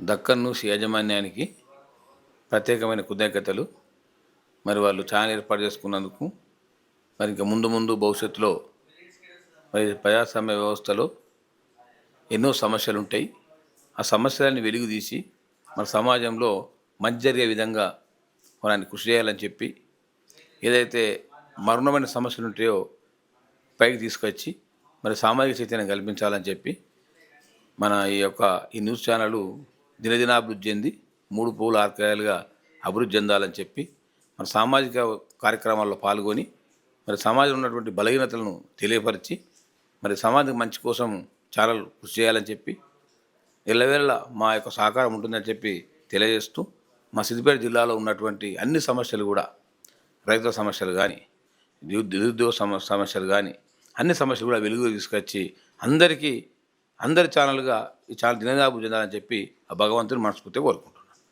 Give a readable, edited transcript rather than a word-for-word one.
Deccan news యాజమాన్యానికి ప్రత్యేకమైన కృతజ్ఞతలు. మరి వాళ్ళు ఛానల్ ఏర్పాటు చేసుకున్నందుకు. మరి ఇంకా ముందు ముందు భవిష్యత్తులో మరి ప్రజాస్వామ్య వ్యవస్థలో ఎన్నో సమస్యలు ఉంటాయి. ఆ సమస్యలని వెలుగు తీసి మన సమాజంలో మంచి జరిగే విధంగా మనల్ని కృషి చేయాలని చెప్పి, ఏదైతే మరణమైన సమస్యలు ఉంటాయో పైకి తీసుకొచ్చి మరి సామాజిక చైతన్యం కల్పించాలని చెప్పి మన ఈ న్యూస్ ఛానల్ దినదినాభివృద్ధి చెంది 3 పూల ఆర్కాయాలుగా అభివృద్ధి చెందాలని చెప్పి మన సామాజిక కార్యక్రమాల్లో పాల్గొని మరి సమాజంలో ఉన్నటువంటి బలహీనతలను తెలియపరిచి మరి సమాజం మంచి కోసం ఛానల్ కృషి చేయాలని చెప్పి ఎల్లవేళ మా యొక్క సహకారం ఉంటుందని చెప్పి తెలియజేస్తూ, మా సిద్దిపేట జిల్లాలో ఉన్నటువంటి అన్ని సమస్యలు కూడా, రైతుల సమస్యలు కానీ, నిరుద్యోగ సమస్యలు కానీ, అన్ని సమస్యలు కూడా వెలుగు తీసుకొచ్చి అందరి ఛానల్గా ఈ ఛానల్ దినదినాభివృద్ధి చెందాలని చెప్పి ఆ భగవంతుని మనస్ఫూర్తిగా కోరుకుంటున్నాను.